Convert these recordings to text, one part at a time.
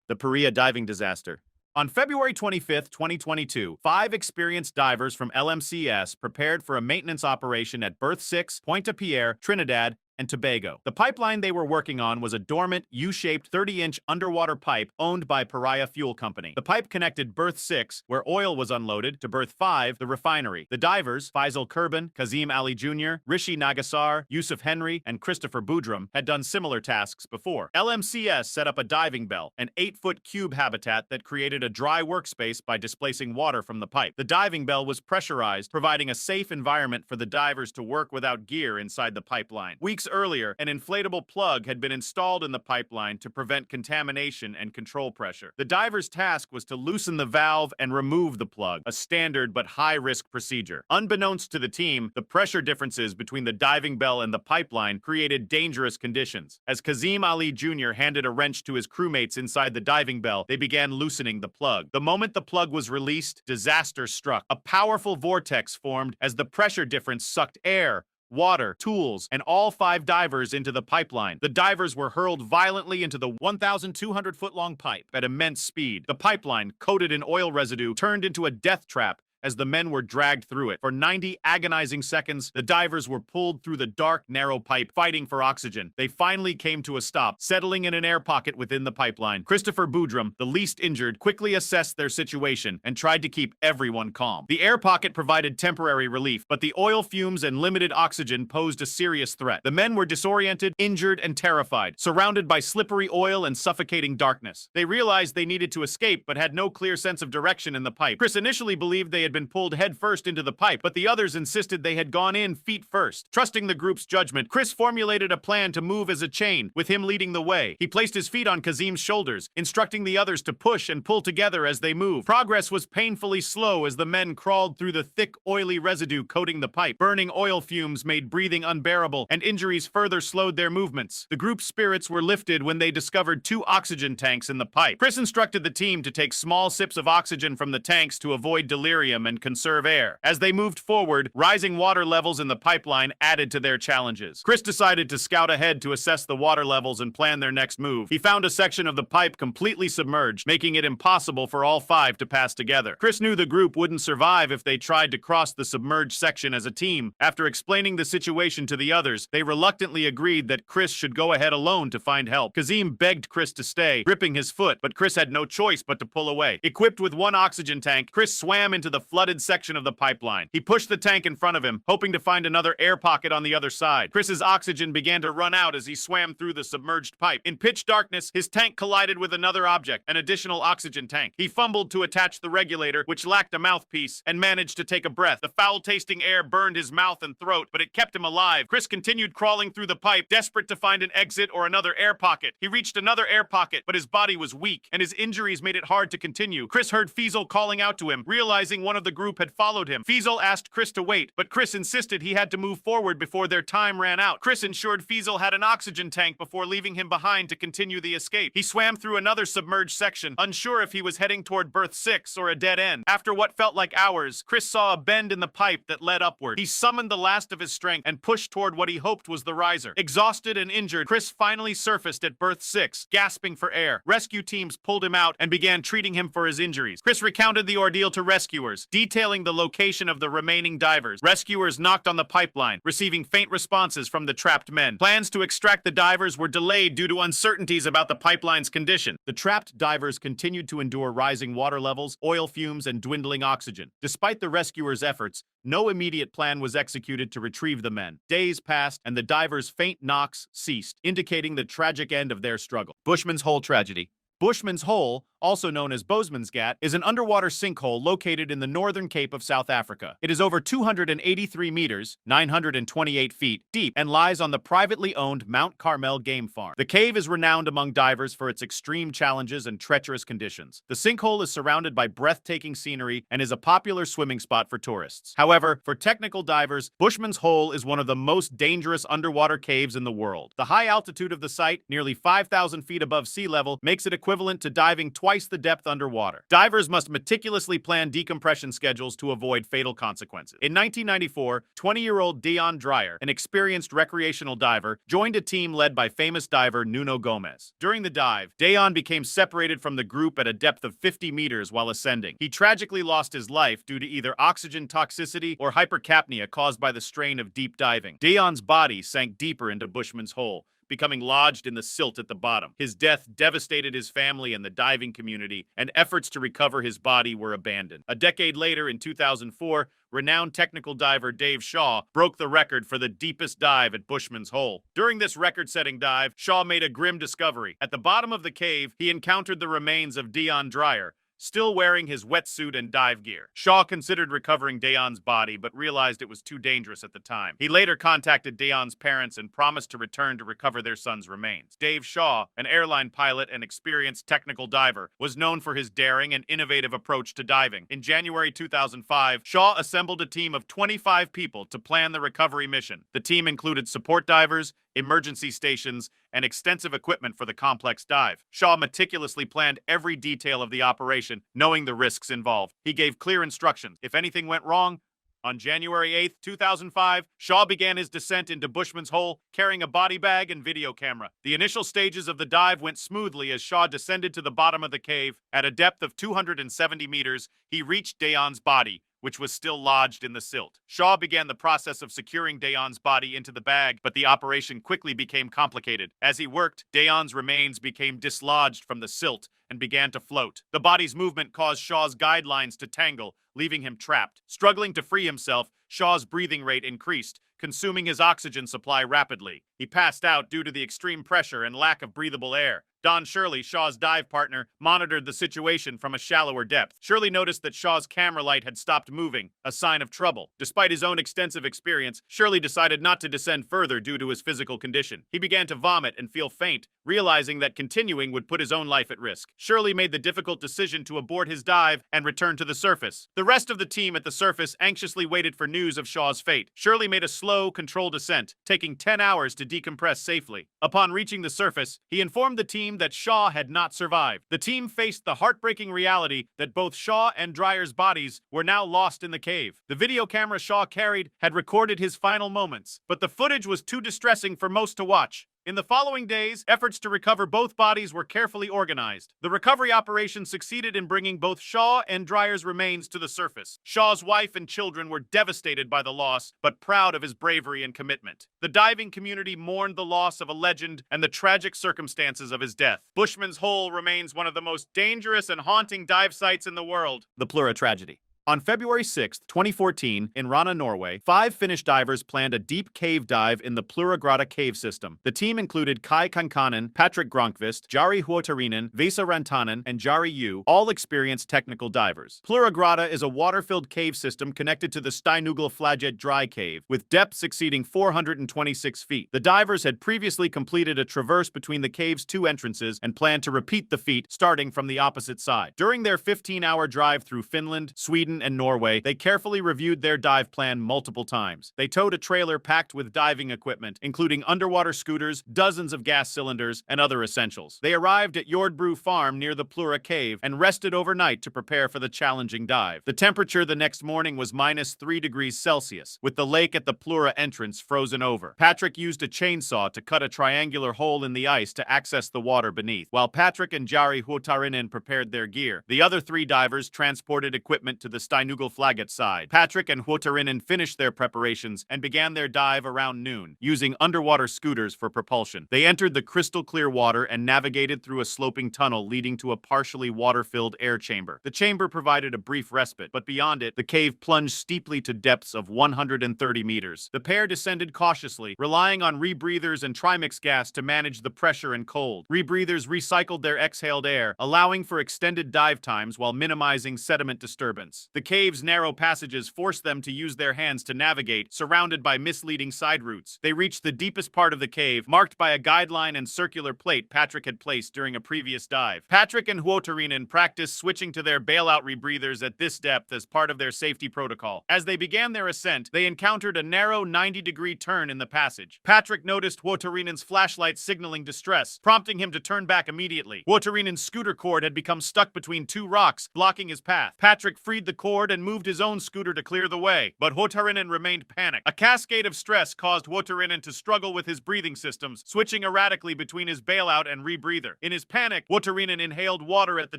The Paria diving disaster. On February 25, 2022, 5 experienced divers from LMCS prepared for a maintenance operation at Berth 6, Pointe-à-Pierre, Trinidad and Tobago. The pipeline they were working on was a dormant, U-shaped 30-inch underwater pipe owned by Paria Fuel Company. The pipe connected Berth 6, where oil was unloaded, to Berth 5, the refinery. The divers, Faisal Kurban, Kazim Ali Jr., Rishi Nagasar, Yusuf Henry, and Christopher Boudram, had done similar tasks before. LMCS set up a diving bell, an 8-foot cube habitat that created a dry workspace by displacing water from the pipe. The diving bell was pressurized, providing a safe environment for the divers to work without gear inside the pipeline. Weeks earlier, an inflatable plug had been installed in the pipeline to prevent contamination and control pressure. The diver's task was to loosen the valve and remove the plug, a standard but high-risk procedure. Unbeknownst to the team, the pressure differences between the diving bell and the pipeline created dangerous conditions. As Kazim Ali Jr. handed a wrench to his crewmates inside the diving bell, they began loosening the plug. The moment the plug was released, disaster struck. A powerful vortex formed as the pressure difference sucked air, water, tools, and all 5 divers into the pipeline. The divers were hurled violently into the 1,200-foot-long pipe at immense speed. The pipeline, coated in oil residue, turned into a death trap as the men were dragged through it. For 90 agonizing seconds, the divers were pulled through the dark, narrow pipe, fighting for oxygen. They finally came to a stop, settling in an air pocket within the pipeline. Christopher Boudram, the least injured, quickly assessed their situation and tried to keep everyone calm. The air pocket provided temporary relief, but the oil fumes and limited oxygen posed a serious threat. The men were disoriented, injured, and terrified, surrounded by slippery oil and suffocating darkness. They realized they needed to escape, but had no clear sense of direction in the pipe. Chris initially believed they had been pulled headfirst into the pipe, but the others insisted they had gone in feet first. Trusting the group's judgment, Chris formulated a plan to move as a chain, with him leading the way. He placed his feet on Kazim's shoulders, instructing the others to push and pull together as they moved. Progress was painfully slow as the men crawled through the thick, oily residue coating the pipe. Burning oil fumes made breathing unbearable, and injuries further slowed their movements. The group's spirits were lifted when they discovered 2 oxygen tanks in the pipe. Chris instructed the team to take small sips of oxygen from the tanks to avoid delirium and conserve air. As they moved forward, rising water levels in the pipeline added to their challenges. Chris decided to scout ahead to assess the water levels and plan their next move. He found a section of the pipe completely submerged, making it impossible for all 5 to pass together. Chris knew the group wouldn't survive if they tried to cross the submerged section as a team. After explaining the situation to the others, they reluctantly agreed that Chris should go ahead alone to find help. Kazim begged Chris to stay, gripping his foot, but Chris had no choice but to pull away. Equipped with 1 oxygen tank, Chris swam into the flooded section of the pipeline. He pushed the tank in front of him, hoping to find another air pocket on the other side. Chris's oxygen began to run out as he swam through the submerged pipe. In pitch darkness, his tank collided with another object, an additional oxygen tank. He fumbled to attach the regulator, which lacked a mouthpiece, and managed to take a breath. The foul-tasting air burned his mouth and throat, but it kept him alive. Chris continued crawling through the pipe, desperate to find an exit or another air pocket. He reached another air pocket, but his body was weak, and his injuries made it hard to continue. Chris heard Faisal calling out to him, realizing one of the group had followed him. Faisal asked Chris to wait, but Chris insisted he had to move forward before their time ran out. Chris ensured Faisal had an oxygen tank before leaving him behind to continue the escape. He swam through another submerged section, unsure if he was heading toward Berth 6 or a dead end. After what felt like hours, Chris saw a bend in the pipe that led upward. He summoned the last of his strength and pushed toward what he hoped was the riser. Exhausted and injured, Chris finally surfaced at Berth 6, gasping for air. Rescue teams pulled him out and began treating him for his injuries. Chris recounted the ordeal to rescuers, detailing the location of the remaining divers. Rescuers knocked on the pipeline, receiving faint responses from the trapped men. Plans to extract the divers were delayed due to uncertainties about the pipeline's condition. The trapped divers continued to endure rising water levels, oil fumes, and dwindling oxygen. Despite the rescuers' efforts, no immediate plan was executed to retrieve the men. Days passed, and the divers' faint knocks ceased, indicating the tragic end of their struggle. Bushman's Hole Tragedy. Bushman's Hole, also known as Boesman's Gat, is an underwater sinkhole located in the northern Cape of South Africa. It is over 283 meters, 928 feet, deep and lies on the privately owned Mount Carmel Game Farm. The cave is renowned among divers for its extreme challenges and treacherous conditions. The sinkhole is surrounded by breathtaking scenery and is a popular swimming spot for tourists. However, for technical divers, Bushman's Hole is one of the most dangerous underwater caves in the world. The high altitude of the site, nearly 5,000 feet above sea level, makes it a equivalent to diving twice the depth underwater. Divers must meticulously plan decompression schedules to avoid fatal consequences. In 1994, 20-year-old Dion Dreyer, an experienced recreational diver, joined a team led by famous diver Nuno Gomes. During the dive, Dion became separated from the group at a depth of 50 meters while ascending. He tragically lost his life due to either oxygen toxicity or hypercapnia caused by the strain of deep diving. Dion's body sank deeper into Bushman's hole, becoming lodged in the silt at the bottom. His death devastated his family and the diving community, and efforts to recover his body were abandoned. A decade later, in 2004, renowned technical diver Dave Shaw broke the record for the deepest dive at Bushman's Hole. During this record-setting dive, Shaw made a grim discovery. At the bottom of the cave, he encountered the remains of Dion Dreyer, still wearing his wetsuit and dive gear. Shaw considered recovering Dion's body, but realized it was too dangerous at the time. He later contacted Dion's parents and promised to return to recover their son's remains. Dave Shaw, an airline pilot and experienced technical diver, was known for his daring and innovative approach to diving. In January 2005, Shaw assembled a team of 25 people to plan the recovery mission. The team included support divers, emergency stations, and extensive equipment for the complex dive. Shaw meticulously planned every detail of the operation, knowing the risks involved. He gave clear instructions. If anything went wrong, on January 8, 2005, Shaw began his descent into Bushman's Hole, carrying a body bag and video camera. The initial stages of the dive went smoothly as Shaw descended to the bottom of the cave. At a depth of 270 meters, he reached Dion's body, which was still lodged in the silt. Shaw began the process of securing Dion's body into the bag, but the operation quickly became complicated. As he worked, Dion's remains became dislodged from the silt and began to float. The body's movement caused Shaw's guidelines to tangle, leaving him trapped. Struggling to free himself, Shaw's breathing rate increased, consuming his oxygen supply rapidly. He passed out due to the extreme pressure and lack of breathable air. Don Shirley, Shaw's dive partner, monitored the situation from a shallower depth. Shirley noticed that Shaw's camera light had stopped moving, a sign of trouble. Despite his own extensive experience, Shirley decided not to descend further due to his physical condition. He began to vomit and feel faint, realizing that continuing would put his own life at risk. Shirley made the difficult decision to abort his dive and return to the surface. The rest of the team at the surface anxiously waited for news of Shaw's fate. Shirley made a slow, controlled ascent, taking 10 hours to decompress safely. Upon reaching the surface, he informed the team that Shaw had not survived. The team faced the heartbreaking reality that both Shaw and Dreyer's bodies were now lost in the cave. The video camera Shaw carried had recorded his final moments, but the footage was too distressing for most to watch. In the following days, efforts to recover both bodies were carefully organized. The recovery operation succeeded in bringing both Shaw and Dreyer's remains to the surface. Shaw's wife and children were devastated by the loss, but proud of his bravery and commitment. The diving community mourned the loss of a legend and the tragic circumstances of his death. Bushman's Hole remains one of the most dangerous and haunting dive sites in the world. The Plura Tragedy. On February 6, 2014, in Rana, Norway, 5 Finnish divers planned a deep cave dive in the Plura cave system. The team included Kai Kankanen, Patrick Gronkvist, Jari Huotarinen, Vesa Rantanen, and Jari Yu, all experienced technical divers. Plura is a water-filled cave system connected to the Steinugel dry cave, with depths exceeding 426 feet. The divers had previously completed a traverse between the cave's 2 entrances and planned to repeat the feat, starting from the opposite side. During their 15-hour drive through Finland, Sweden, and Norway, they carefully reviewed their dive plan multiple times. They towed a trailer packed with diving equipment, including underwater scooters, dozens of gas cylinders, and other essentials. They arrived at Jordbro Farm near the Plura cave and rested overnight to prepare for the challenging dive. The temperature the next morning was -3 degrees Celsius, with the lake at the Plura entrance frozen over. Patrick used a chainsaw to cut a triangular hole in the ice to access the water beneath. While Patrick and Jari Huotarinen prepared their gear, the other 3 divers transported equipment to the Steinugel side. Patrick and Huotarinen finished their preparations and began their dive around noon, using underwater scooters for propulsion. They entered the crystal-clear water and navigated through a sloping tunnel leading to a partially water-filled air chamber. The chamber provided a brief respite, but beyond it, the cave plunged steeply to depths of 130 meters. The pair descended cautiously, relying on rebreathers and trimix gas to manage the pressure and cold. Rebreathers recycled their exhaled air, allowing for extended dive times while minimizing sediment disturbance. The cave's narrow passages forced them to use their hands to navigate, surrounded by misleading side routes. They reached the deepest part of the cave, marked by a guideline and circular plate Patrick had placed during a previous dive. Patrick and Huotarinen practiced switching to their bailout rebreathers at this depth as part of their safety protocol. As they began their ascent, they encountered a narrow 90-degree turn in the passage. Patrick noticed Huotarinen's flashlight signaling distress, prompting him to turn back immediately. Huotarinen's scooter cord had become stuck between two rocks, blocking his path. Patrick freed the cord and moved his own scooter to clear the way, but Huotarinen remained panicked. A cascade of stress caused Huotarinen to struggle with his breathing systems, switching erratically between his bailout and rebreather. In his panic, Huotarinen inhaled water at the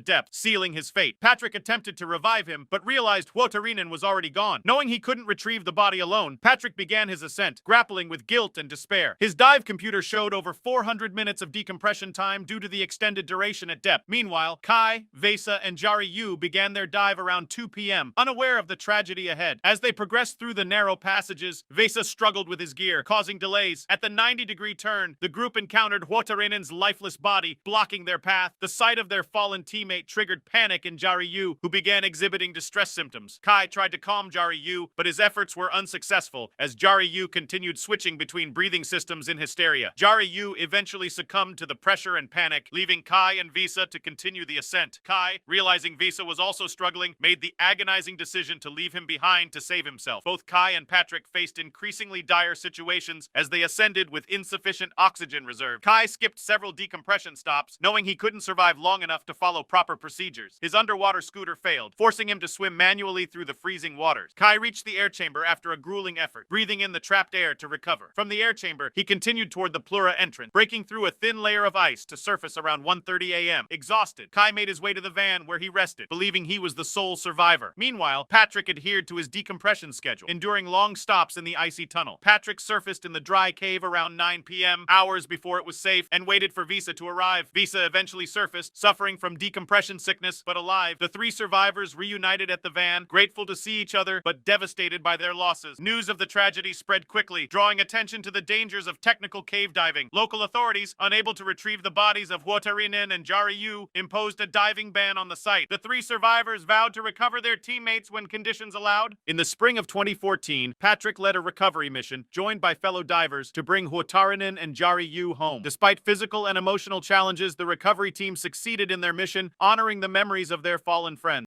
depth, sealing his fate. Patrick attempted to revive him, but realized Huotarinen was already gone. Knowing he couldn't retrieve the body alone, Patrick began his ascent, grappling with guilt and despair. His dive computer showed over 400 minutes of decompression time due to the extended duration at depth. Meanwhile, Kai, Vesa, and Jari Yu began their dive around 2 p.m., unaware of the tragedy ahead. As they progressed through the narrow passages, Vesa struggled with his gear, causing delays. At the 90-degree turn, the group encountered Huotarinen's lifeless body, blocking their path. The sight of their fallen teammate triggered panic in Jari Yu, who began exhibiting distress symptoms. Kai tried to calm Jari Yu, but his efforts were unsuccessful as Jari Yu continued switching between breathing systems in hysteria. Jari Yu eventually succumbed to the pressure and panic, leaving Kai and Vesa to continue the ascent. Kai, realizing Vesa was also struggling, made the agonizing decision to leave him behind to save himself. Both Kai and Patrick faced increasingly dire situations as they ascended with insufficient oxygen reserve. Kai skipped several decompression stops, knowing he couldn't survive long enough to follow proper procedures. His underwater scooter failed, forcing him to swim manually through the freezing waters. Kai reached the air chamber after a grueling effort, breathing in the trapped air to recover. From the air chamber, he continued toward the Plura entrance, breaking through a thin layer of ice to surface around 1:30 a.m. Exhausted, Kai made his way to the van where he rested, believing he was the sole survivor. Meanwhile, Patrick adhered to his decompression schedule, enduring long stops in the icy tunnel. Patrick surfaced in the dry cave around 9 p.m., hours before it was safe, and waited for Vesa to arrive. Vesa eventually surfaced, suffering from decompression sickness, but alive. The three survivors reunited at the van, grateful to see each other, but devastated by their losses. News of the tragedy spread quickly, drawing attention to the dangers of technical cave diving. Local authorities, unable to retrieve the bodies of Huotarinen and Jari Yu, imposed a diving ban on the site. The three survivors vowed to recover their teammates when conditions allowed. In the spring of 2014, Patrick led a recovery mission, joined by fellow divers, to bring Huotarinen and Jari Yu home. Despite physical and emotional challenges, the recovery team succeeded in their mission, honoring the memories of their fallen friends.